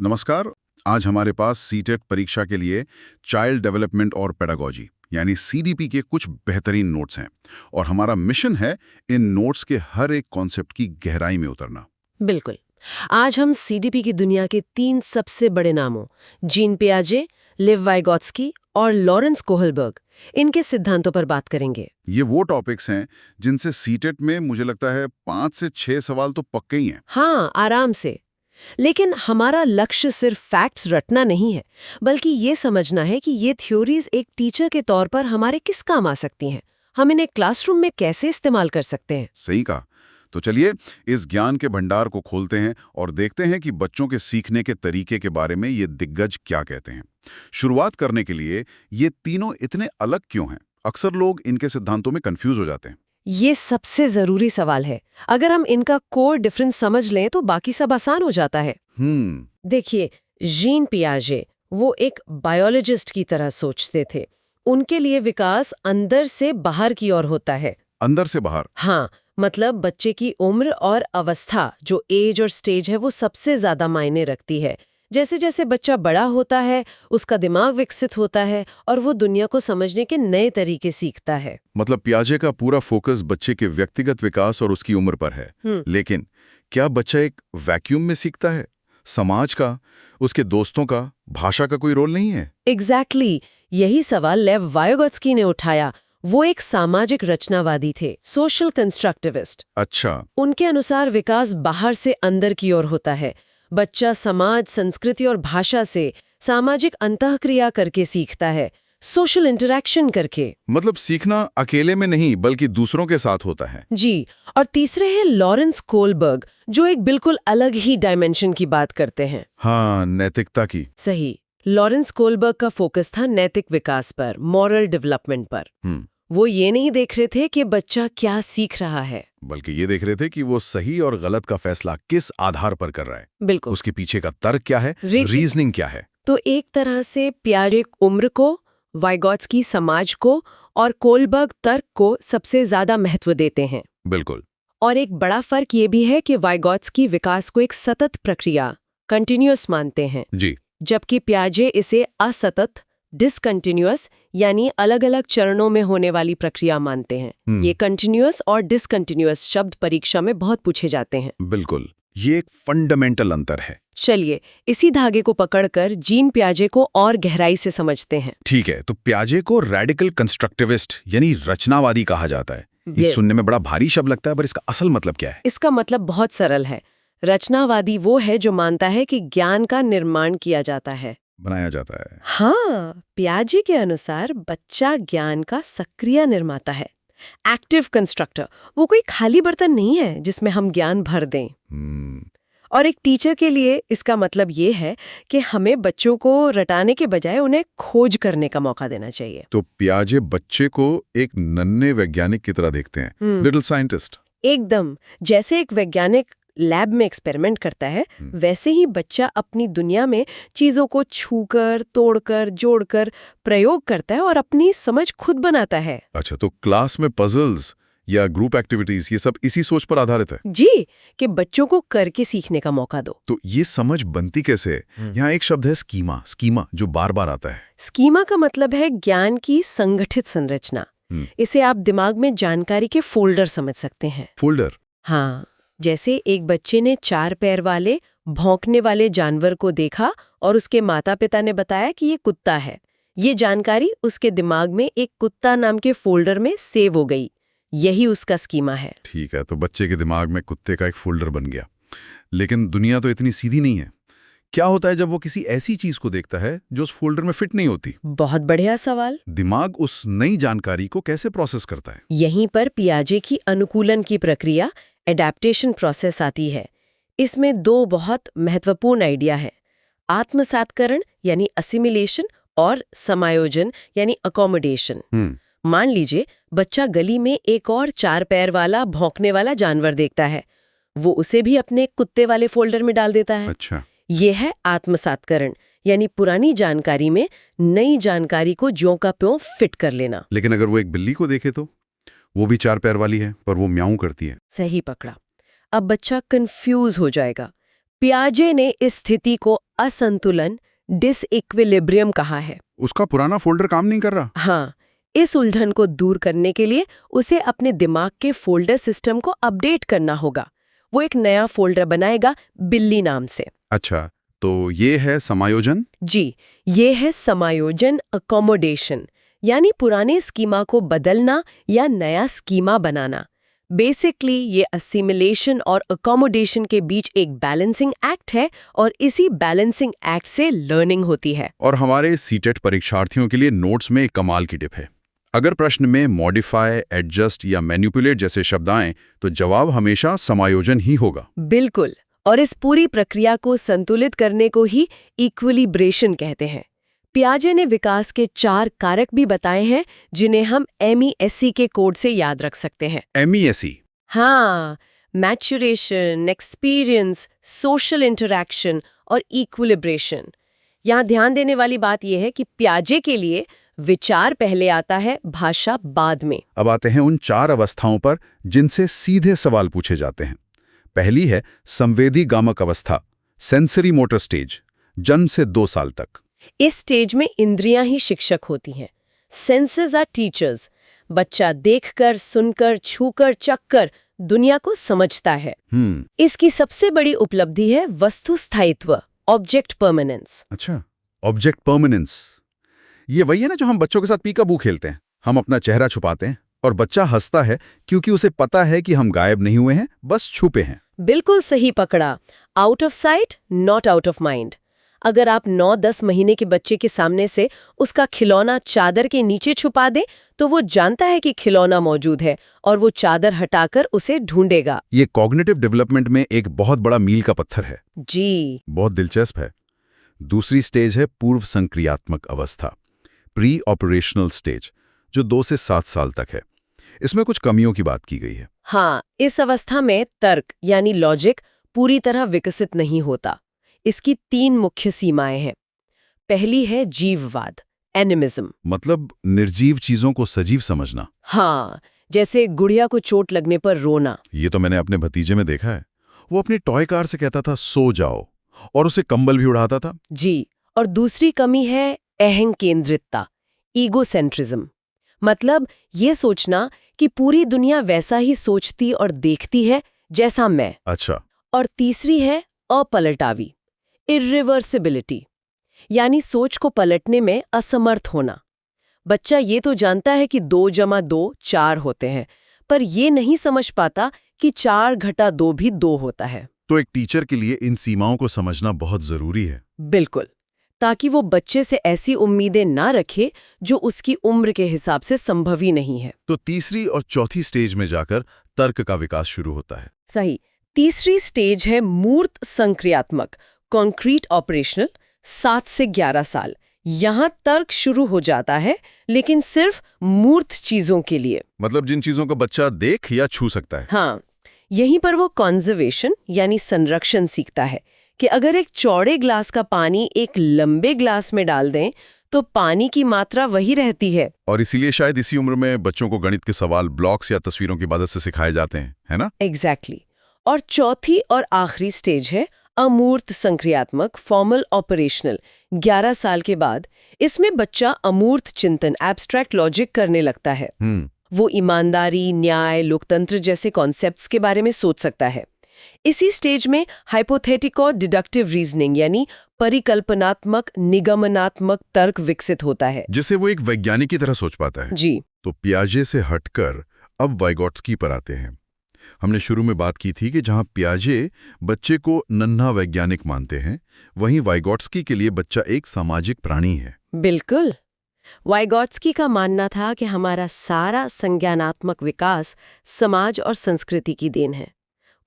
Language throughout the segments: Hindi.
नमस्कार। आज हमारे पास सीटेट परीक्षा के लिए चाइल्ड डेवलपमेंट और पेडागोजी यानी सीडीपी के कुछ बेहतरीन नोट्स हैं और हमारा मिशन है इन नोट्स के हर एक कॉन्सेप्ट की गहराई में उतरना। बिल्कुल। आज हम सीडीपी की दुनिया के 3 सबसे बड़े नामों जीन पियाजे, लिव वाइगोत्स्की और लॉरेंस कोहलबर्ग इनके सिद्धांतों पर बात करेंगे। ये वो टॉपिक्स हैं जिनसे सीटेट में मुझे लगता है 5 से 6 सवाल तो पक्के ही हैं। हाँ, आराम से। लेकिन हमारा लक्ष्य सिर्फ फैक्ट्स रटना नहीं है, बल्कि ये समझना है कि ये थ्योरीज एक टीचर के तौर पर हमारे किस काम आ सकती हैं। हम इन्हें क्लासरूम में कैसे इस्तेमाल कर सकते हैं। सही कहा। तो चलिए इस ज्ञान के भंडार को खोलते हैं और देखते हैं कि बच्चों के सीखने के तरीके के बारे में ये दिग्गज क्या कहते हैं। शुरुआत करने के लिए ये तीनों इतने अलग क्यों हैं? अक्सर लोग इनके सिद्धांतों में कंफ्यूज हो जाते हैं। ये सबसे जरूरी सवाल है। अगर हम इनका कोर डिफरेंस समझ लें तो बाकी सब आसान हो जाता है। देखिए, जीन पियाजे वो एक बायोलॉजिस्ट की तरह सोचते थे। उनके लिए विकास अंदर से बाहर की ओर होता है। अंदर से बाहर? हाँ, मतलब बच्चे की उम्र और अवस्था, जो एज और स्टेज है, वो सबसे ज्यादा मायने रखती है। जैसे जैसे बच्चा बड़ा होता है, उसका दिमाग विकसित होता है और वो दुनिया को समझने के नए तरीके सीखता है। मतलब पियाजे का पूरा फोकस बच्चे के व्यक्तिगत विकास और उसकी उम्र पर है। लेकिन क्या बच्चा एक वैक्यूम में सीखता है? समाज का, उसके दोस्तों का, भाषा का कोई रोल नहीं है? एग्जैक्टली यही सवाल लेव वाइगोत्स्की ने उठाया। वो एक सामाजिक रचनावादी थे, सोशल कंस्ट्रक्टिविस्ट। अच्छा। उनके अनुसार विकास बाहर से अंदर की ओर होता है। बच्चा समाज, संस्कृति और भाषा से सामाजिक अंतःक्रिया करके सीखता है, सोशल इंटरैक्शन करके। मतलब सीखना अकेले में नहीं बल्कि दूसरों के साथ होता है। जी। और तीसरे हैं लॉरेंस कोहलबर्ग, जो एक बिल्कुल अलग ही डायमेंशन की बात करते हैं। हाँ, नैतिकता की। सही। लॉरेंस कोहलबर्ग का फोकस था नैतिक विकास पर, मॉरल डेवलपमेंट पर। वो ये नहीं देख रहे थे कि बच्चा क्या सीख रहा है, बल्कि ये देख रहे थे कि वो सही और गलत का फैसला किस आधार पर कर रहा है। बिल्कुल। उसके पीछे का तर्क क्या है, रीजनिंग क्या है। तो एक तरह से पियाजे उम्र को, वाइगोत्स्की समाज को और कोहलबर्ग तर्क को सबसे ज्यादा महत्व देते हैं। बिल्कुल। और एक बड़ा फर्क ये भी है कि वाइगोत्स्की विकास को एक सतत प्रक्रिया, कंटिन्यूअस मानते हैं। जी। जबकि पियाजे इसे असतत, डिसकंटिन्यूअस यानी अलग अलग चरणों में होने वाली प्रक्रिया मानते हैं। ये कंटिन्यूअस और डिसकंटिन्यूअस शब्द परीक्षा में बहुत पूछे जाते हैं। बिल्कुल, ये एक फंडामेंटल अंतर है। चलिए इसी धागे को पकड़कर जीन पियाजे को और गहराई से समझते हैं। ठीक है, तो पियाजे को रेडिकल कंस्ट्रक्टिविस्ट यानी रचनावादी कहा जाता है। ये सुनने में बड़ा भारी शब्द लगता है, पर इसका असल मतलब क्या है? इसका मतलब बहुत सरल है। रचनावादी वो है जो मानता है कि ज्ञान का निर्माण किया जाता है, बनाया जाता है। हाँ, पियाजे के अनुसार बच्चा ज्ञान का सक्रिय निर्माता है, एक्टिव कंस्ट्रक्टर। वो कोई खाली बर्तन नहीं है जिसमें हम ज्ञान भर दें। और एक टीचर के लिए इसका मतलब ये है कि हमें बच्चों को रटाने के बजाय उन्हें खोज करने का मौका देना चाहिए। तो पियाजे बच्चे को एक नन्हे वैज्ञानिक की तरह देखते हैं, लिटिल साइंटिस्ट। एकदम। जैसे एक वैज्ञानिक लैब में एक्सपेरिमेंट करता है, वैसे ही बच्चा अपनी दुनिया में चीजों को छूकर, तोड़कर, जोड़कर प्रयोग करता है और अपनी समझ खुद बनाता है। अच्छा, तो क्लास में पजल्स या ग्रुप एक्टिविटीज ये सब इसी सोच पर आधारित है? जी, कि बच्चों को करके सीखने का मौका दो। तो ये समझ बनती कैसे है? यहाँ एक शब्द है स्कीमा, स्कीमा जो बार बार आता है। स्कीमा का मतलब है ज्ञान की संगठित संरचना। इसे आप दिमाग में जानकारी के फोल्डर समझ सकते हैं। फोल्डर? हाँ, जैसे एक बच्चे ने 4 पैर वाले भौंकने वाले जानवर को देखा और उसके माता पिता ने बताया कि ये कुत्ता है। ये जानकारी उसके दिमाग में एक कुत्ता नाम के फोल्डर में सेव हो गई। यही उसका स्कीमा है। ठीक है, तो बच्चे के दिमाग में कुत्ते का एक फोल्डर बन गया। लेकिन दुनिया तो इतनी सीधी नहीं है। क्या होता है जब वो किसी ऐसी चीज को देखता है जो उस फोल्डर में फिट नहीं होती? बहुत बढ़िया सवाल। दिमाग उस नई जानकारी को कैसे प्रोसेस करता है? यहीं पर पियाजे की अनुकूलन की प्रक्रिया, एडेप्टेशन प्रोसेस आती है। इसमें 2 बहुत महत्वपूर्ण आइडिया है, आत्मसातकरण यानी असिमिलेशन और समायोजन यानी अकोमोडेशन। मान लीजिए बच्चा गली में एक और 4 पैर वाला भौंकने वाला जानवर देखता है, वो उसे भी अपने कुत्ते वाले फोल्डर में डाल देता है। अच्छा। ये है आत्मसातकरण यानी पुरानी जानकारी में नई जानकारी को ज्यों का त्यों फिट कर लेना। लेकिन अगर वो एक बिल्ली को देखे तो वो भी 4 पैर वाली है पर वो म्याऊं करती है। सही पकड़ा। अब बच्चा कंफ्यूज हो जाएगा। पियाजे ने इस स्थिति को असंतुलन डिसइक्विलिब्रियम कहा है। उसका पुराना फोल्डर काम नहीं कर रहा? हाँ, इस उलझन को दूर करने के लिए उसे अपने दिमाग के फोल्डर सिस्टम को अपडेट करना होगा। वो एक नया फोल्डर बनाएगा बिल्ली नाम से। अच्छा, तो ये है समायोजन? जी, ये है समायोजन, अकोमोडेशन, यानी पुराने स्कीमा को बदलना या नया स्कीमा बनाना। बेसिकली ये असिमिलेशन और अकोमोडेशन के बीच एक बैलेंसिंग एक्ट है और इसी बैलेंसिंग एक्ट से लर्निंग होती है। और हमारे सीटेट परीक्षार्थियों के लिए नोट्स में एक कमाल की टिप है। अगर प्रश्न में मॉडिफाई, एडजस्ट या मैनिपुलेट जैसे शब्द आएं तो जवाब हमेशा समायोजन ही होगा। बिल्कुल, और इस पूरी प्रक्रिया को संतुलित करने को ही इक्विलिब्रेशन कहते हैं। पियाजे ने विकास के 4 कारक भी बताए हैं जिन्हें हम MESC के कोड से याद रख सकते हैं। MESC? हाँ, मैच्योरेशन, एक्सपीरियंस, सोशल इंटरैक्शन और इक्विलिब्रेशन। यहाँ ध्यान देने वाली बात यह है कि पियाजे के लिए विचार पहले आता है, भाषा बाद में। अब आते हैं उन 4 अवस्थाओं पर जिनसे सीधे सवाल पूछे जाते हैं। पहली है संवेदी गामक अवस्था, सेंसरी मोटर स्टेज, जन्म से 2 साल तक। इस स्टेज में इंद्रियां ही शिक्षक होती हैं। Senses are teachers. बच्चा देखकर, सुनकर, छूकर, चखकर दुनिया को समझता है। इसकी सबसे बड़ी उपलब्धि है वस्तु स्थायित्व, ऑब्जेक्ट परमानेंस। अच्छा, ऑब्जेक्ट परमानेंस। ये वही है ना जो हम बच्चों के साथ पीकाबू खेलते हैं। हम अपना चेहरा छुपाते हैं और बच्चा हंसता है क्योंकि उसे पता है कि हम गायब नहीं हुए हैं, बस छुपे हैं। बिल्कुल सही पकड़ा। Out of site, not out of mind. अगर आप 9-10 महीने के बच्चे के सामने से उसका खिलौना चादर के नीचे छुपा दें तो वो जानता है कि खिलौना मौजूद है और वो चादर हटाकर उसे ढूंढेगा। ये कॉग्निटिव डेवलपमेंट में एक बहुत बड़ा मील का पत्थर है। जी, बहुत दिलचस्प है। दूसरी स्टेज है पूर्व संक्रियात्मक अवस्था, प्री ऑपरेशनल स्टेज, जो 2 से 7 साल तक है। इसमें कुछ कमियों की बात की गई है। हाँ, इस अवस्था में तर्क यानी लॉजिक पूरी तरह विकसित नहीं होता। इसकी 3 मुख्य सीमाएं हैं। पहली है जीववाद, एनिमिज्म। मतलब निर्जीव चीजों को सजीव समझना। हाँ, जैसे गुड़िया को चोट लगने पर रोना। ये तो मैंने अपने भतीजे में देखा है। वो अपनी टॉय कार से कहता था सो जाओ, और उसे कंबल भी उड़ाता था। जी, और दूसरी कमी है अहं केंद्रितता, ईगोसेंट्रिज्म। मतलब ये सोचना कि पूरी दुनिया वैसा ही सोचती और देखती है जैसा मैं। अच्छा। और तीसरी है अपलटावी, इरिवर्सिबिलिटी, यानी सोच को पलटने में असमर्थ होना। बच्चा ये तो जानता है कि 2 + 2 4 होते हैं, पर ये नहीं समझ पाता कि 4 - 2 भी 2 होता है। तो एक टीचर के लिए इन सीमाओं को समझना बहुत जरूरी है। बिल्कुल, ताकि वो बच्चे से ऐसी उम्मीदें ना रखे जो उसकी उम्र के हिसाब से संभव ही नहीं है। तो तीसरी और चौथी स्टेज में जाकर तर्क का विकास शुरू होता है। सही। तीसरी स्टेज है मूर्त संक्रियात्मक, कॉन्क्रीट ऑपरेशनल, 7 से 11 साल। यहाँ तर्क शुरू हो जाता है, लेकिन सिर्फ मूर्त चीजों के लिए। मतलब जिन चीजों को बच्चा देख या छू सकता है। हाँ, यहीं पर वो कॉन्जर्वेशन यानी संरक्षण सीखता है कि अगर एक चौड़े ग्लास का पानी एक लंबे ग्लास में डाल दें तो पानी की मात्रा वही रहती है। और इसीलिए शायद इसी उम्र में बच्चों को गणित के सवाल ब्लॉक्स या तस्वीरों की मदद से सिखाए जाते हैं, है ना? एग्जैक्टली। और चौथी और आखिरी स्टेज है अमूर्त संक्रियात्मक, फॉर्मल ऑपरेशनल, 11 साल के बाद। इसमें बच्चा अमूर्त चिंतन, एब्स्ट्रैक्ट लॉजिक करने लगता है। वो ईमानदारी, न्याय, लोकतंत्र जैसे कॉन्सेप्ट्स के बारे में सोच सकता है। इसी स्टेज में हाइपोथेटिको डिडक्टिव रीजनिंग यानी परिकल्पनात्मक निगमनात्मक तर्क विकसित होता है, जिसे वो एक वैज्ञानिक की तरह सोच पाता है। जी। तो पियाजे से हटकर अब वाइगोट्स्की पर आते हैं। हमने शुरू में बात की थी कि जहां पियाजे बच्चे को नन्हा वैज्ञानिक मानते हैं, वहीं वाइगोट्स्की के लिए बच्चा एक सामाजिक प्राणी है। बिल्कुल। वाइगोट्स्की का मानना था कि हमारा सारा संज्ञानात्मक विकास समाज और संस्कृति की देन है।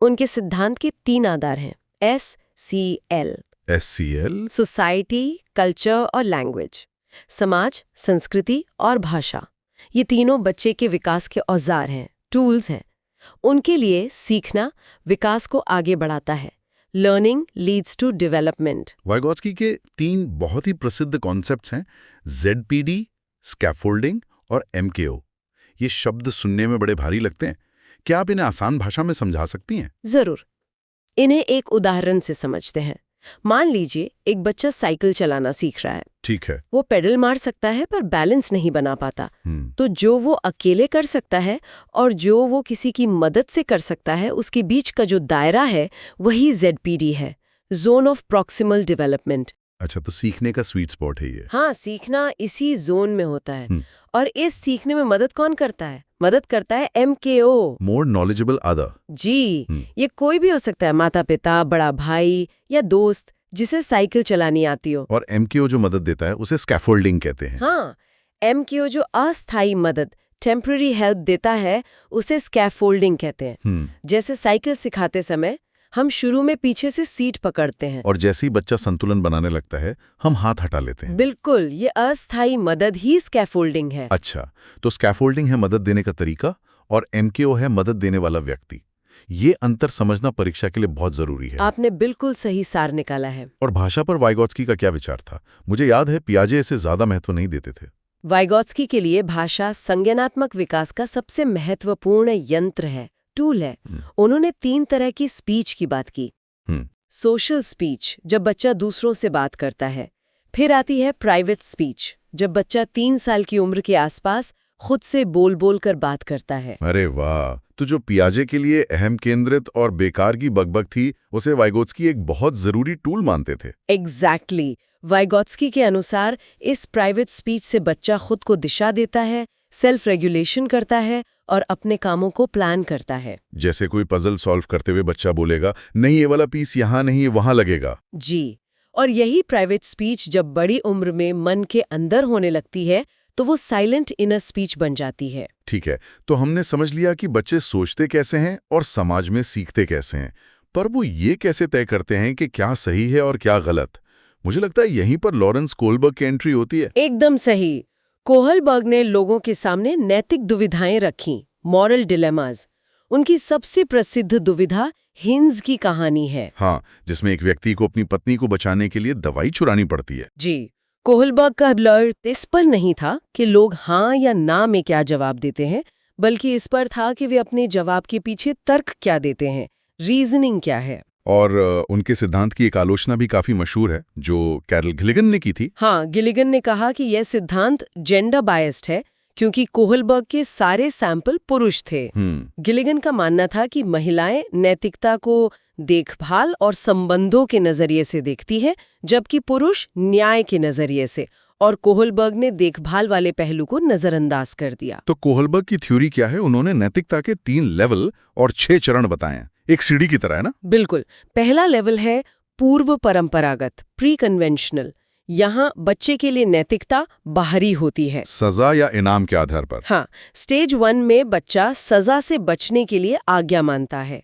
उनके सिद्धांत के 3 आधार हैं, SCL। SCL? सोसाइटी, कल्चर और लैंग्वेज। समाज, संस्कृति और भाषा। ये तीनों बच्चे के विकास के औजार हैं, टूल्स हैं। उनके लिए सीखना विकास को आगे बढ़ाता है। Learning leads to development. Vygotsky के 3 बहुत ही प्रसिद्ध कॉन्सेप्ट्स हैं, ZPD, स्कैफोल्डिंग और MKO। ये शब्द सुनने में बड़े भारी लगते हैं। क्या आप इन्हें आसान भाषा में समझा सकती हैं? जरूर। इन्हें एक उदाहरण से समझते हैं। मान लीजिए एक बच्चा साइकिल चलाना सीख रहा है। ठीक है। वो पेडल मार सकता है पर बैलेंस नहीं बना पाता। तो जो वो अकेले कर सकता है और जो वो किसी की मदद से कर सकता है, उसके बीच का जो दायरा है वही ZPD है, जोन ऑफ प्रॉक्सिमल डेवलपमेंट। अच्छा, तो सीखने का स्वीट स्पॉट है ये। हाँ, सीखना इसी जोन में होता है। और इस सीखने में मदद कौन करता है? मदद करता है MKO, मोर नॉलेजेबल अदर। जी। ये कोई भी हो सकता है, माता पिता, बड़ा भाई या दोस्त जिसे साइकिल चलानी आती हो। और MKO जो मदद देता है उसे स्कैफोल्डिंग कहते हैं। हाँ, MKO जो अस्थायी मदद, टेम्पररी हेल्प देता है, उसे स्कैफोल्डिंग कहते हैं। जैसे साइकिल सिखाते समय हम शुरू में पीछे से सीट पकड़ते हैं और जैसे ही बच्चा संतुलन बनाने लगता है हम हाथ हटा लेते हैं। बिल्कुल, ये अस्थायी मदद ही स्कैफोल्डिंग है। अच्छा, तो स्कैफोल्डिंग है मदद देने का तरीका और MKO है मदद देने वाला व्यक्ति। ये अंतर समझना परीक्षा के लिए बहुत जरूरी है। आपने बिल्कुल सही सार निकाला है। और भाषा पर वाइगॉत्स्की का क्या विचार था? मुझे याद है पियाजे इसे ज्यादा महत्व नहीं देते थे। वाइगॉत्स्की के लिए भाषा संज्ञानात्मक विकास का सबसे महत्वपूर्ण यंत्र है, टूल है। उन्होंने 3 तरह की स्पीच की बात की। सोशल स्पीच, जब बच्चा दूसरों से बात करता है। फिर आती है प्राइवेट स्पीच, जब बच्चा 3 साल की उम्र के आसपास खुद से बोल बोल कर बात करता है। अरे वाह! तो जो पियाजे के लिए अहम केंद्रित और बेकार की बकबक थी, उसे वाइगोत्स्की एक बहुत जरूरी टूल मानते थे। एग्जैक्टली। वाइगॉत्स्की के अनुसार इस प्राइवेट स्पीच से बच्चा खुद को दिशा देता है, सेल्फ रेगुलेशन करता है और अपने कामों को प्लान करता है। जैसे कोई पजल सॉल्व करते हुए बच्चा बोलेगा, नहीं ये वाला पीस यहाँ नहीं, वहां लगेगा। जी, और यही प्राइवेट स्पीच जब बड़ी उम्र में मन के अंदर होने लगती है तो वो साइलेंट इनर स्पीच बन जाती है। ठीक है, तो हमने समझ लिया कि बच्चे सोचते कैसे हैं और समाज में सीखते कैसे हैं, पर वो ये कैसे तय करते हैं कि क्या सही है और क्या गलत? मुझे लगता है यहीं पर लॉरेंस कोहलबर्ग की एंट्री होती है। एकदम सही। कोहलबर्ग ने लोगों के सामने नैतिक दुविधाएं रखीं, मॉरल डिलेमाज। उनकी सबसे प्रसिद्ध दुविधा हिंज की कहानी है। हाँ, जिसमें एक व्यक्ति को अपनी पत्नी को बचाने के लिए दवाई चुरानी पड़ती है। जी, कोहलबर्ग का ब्लर इस पर नहीं था कि लोग हाँ या ना में क्या जवाब देते हैं, बल्कि इस पर था कि वे अपने जवाब के पीछे तर्क क्या देते हैं, रीजनिंग क्या है। और उनके सिद्धांत की एक आलोचना भी काफी मशहूर है जो कैरल गिलिगन ने की थी। हाँ, गिलिगन ने कहा कि यह सिद्धांत जेंडर बायस्ड है क्योंकि कोहलबर्ग के सारे सैंपल पुरुष थे। गिलिगन का मानना था कि महिलाएं नैतिकता को देखभाल और संबंधों के नजरिए से देखती है, जबकि पुरुष न्याय के नजरिए से, और कोहलबर्ग ने देखभाल वाले पहलू को नजरअंदाज कर दिया। तो कोहलबर्ग की थ्योरी क्या है? उन्होंने नैतिकता के 3 लेवल और 6 चरण बताए हैं, एक सीढ़ी की तरह, है ना? बिल्कुल। पहला लेवल है पूर्व परंपरागत, प्री कन्वेंशनल। यहाँ बच्चे के लिए नैतिकता बाहरी होती है, सजा या इनाम के आधार पर। हाँ, स्टेज 1 में बच्चा सजा से बचने के लिए आज्ञा मानता है।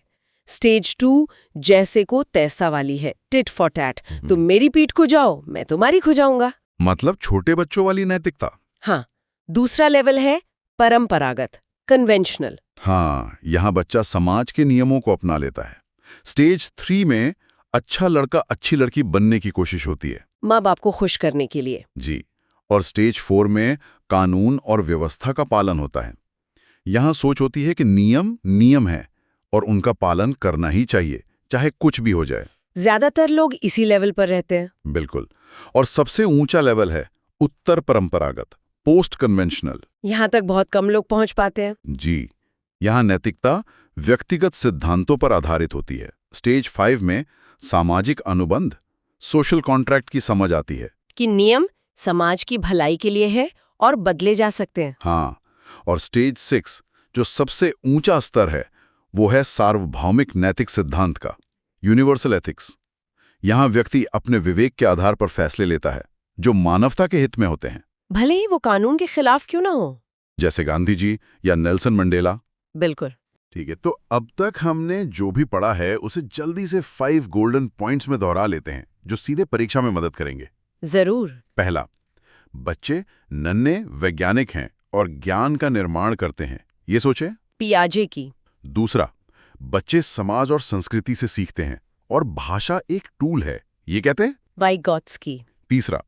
स्टेज 2 जैसे को तैसा वाली है, टिट फॉर टैट। तुम मेरी पीठ को जाओ, मैं तुम्हारी खो जाऊंगा। मतलब छोटे बच्चों वाली नैतिकता। हाँ। दूसरा लेवल है परंपरागत, कन्वेंशनल। हाँ, यहाँ बच्चा समाज के नियमों को अपना लेता है। स्टेज 3 में अच्छा लड़का अच्छी लड़की बनने की कोशिश होती है, माँ बाप को खुश करने के लिए। जी। और स्टेज 4 में कानून और व्यवस्था का पालन होता है। यहाँ सोच होती है कि नियम नियम है और उनका पालन करना ही चाहिए, चाहे कुछ भी हो जाए। ज्यादातर लोग इसी लेवल पर रहते हैं। बिल्कुल। और सबसे ऊंचा लेवल है उत्तर परंपरागत, पोस्ट कन्वेंशनल। यहाँ तक बहुत कम लोग पहुंच पाते हैं। जी, यहाँ नैतिकता व्यक्तिगत सिद्धांतों पर आधारित होती है। स्टेज 5 में सामाजिक अनुबंध, सोशल कॉन्ट्रैक्ट की समझ आती है कि नियम समाज की भलाई के लिए है और बदले जा सकते हैं। हाँ, और स्टेज 6 जो सबसे ऊंचा स्तर है वो है सार्वभौमिक नैतिक सिद्धांत का, यूनिवर्सल एथिक्स। यहाँ व्यक्ति अपने विवेक के आधार पर फैसले लेता है जो मानवता के हित में होते हैं, भले ही वो कानून के खिलाफ क्यों ना हो। जैसे गांधी जी या नेल्सन मंडेला। बिल्कुल। ठीक है, तो अब तक हमने जो भी पढ़ा है उसे जल्दी से 5 गोल्डन पॉइंट्स में दोहरा लेते हैं जो सीधे परीक्षा में मदद करेंगे। जरूर। पहला, बच्चे नन्हे वैज्ञानिक हैं और ज्ञान का निर्माण करते हैं, ये सोचें। पियाजे की। दूसरा, बच्चे समाज और संस्कृति से सीखते हैं और भाषा एक टूल है, ये कहते हैं वाइगॉत्स्की। तीसरा,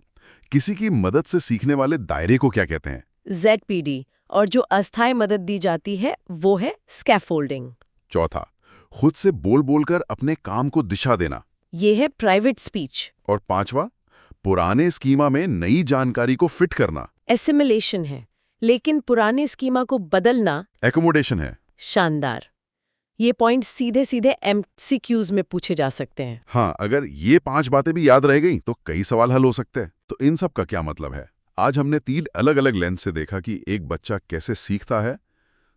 किसी की मदद से सीखने वाले दायरे को क्या कहते हैं? ZPD। और जो अस्थायी मदद दी जाती है वो है स्कैफोल्डिंग। चौथा, खुद से बोल बोलकर अपने काम को दिशा देना। ये है प्राइवेट स्पीच। और 5वां, पुराने स्कीमा में नई जानकारी को फिट करना। एसिमिलेशन है, लेकिन पुराने स्कीमा को बदलना एकोमोडेशन है। शानदार। ये पॉइंट सीधे सीधे एमसीक्यूज में पूछे जा सकते हैं। हाँ, अगर ये 5 बातें भी याद रह गई तो कई सवाल हल हो सकते हैं। तो इन सब का क्या मतलब है? आज हमने 3 अलग-अलग लेंस से देखा कि एक बच्चा कैसे सीखता है,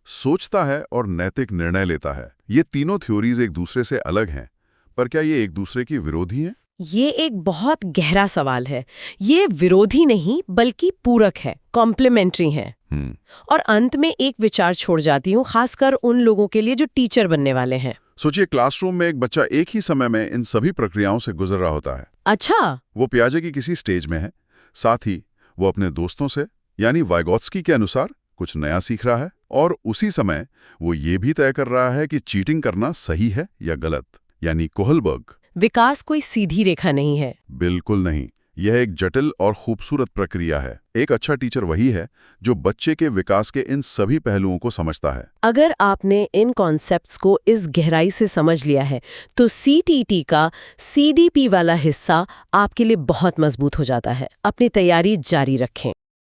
सोचता है और नैतिक निर्णय लेता है। ये तीनों थ्योरीज एक दूसरे से अलग हैं, पर क्या ये एक दूसरे की विरोधी हैं? ये एक बहुत गहरा सवाल है। ये विरोधी नहीं बल्कि पूरक है, कॉम्प्लीमेंट्री है। और अंत में एक विचार छोड़ जाती हूँ, खासकर उन लोगों के लिए जो टीचर बनने वाले हैं। सोचिए, क्लासरूम में एक बच्चा एक ही समय में इन सभी प्रक्रियाओं से गुजर रहा होता है। अच्छा। वो पियाजे की किसी स्टेज में है, साथ ही वो अपने दोस्तों से यानी वाइगोत्स्की के अनुसार कुछ नया सीख रहा है, और उसी समय वो ये भी तय कर रहा है कि चीटिंग करना सही है या गलत, यानी कोहलबर्ग। विकास कोई सीधी रेखा नहीं है। बिल्कुल नहीं, यह एक जटिल और खूबसूरत प्रक्रिया है। एक अच्छा टीचर वही है जो बच्चे के विकास के इन सभी पहलुओं को समझता है। अगर आपने इन कॉन्सेप्ट्स को इस गहराई से समझ लिया है तो सीटीटी का सीडीपी वाला हिस्सा आपके लिए बहुत मजबूत हो जाता है। अपनी तैयारी जारी रखें।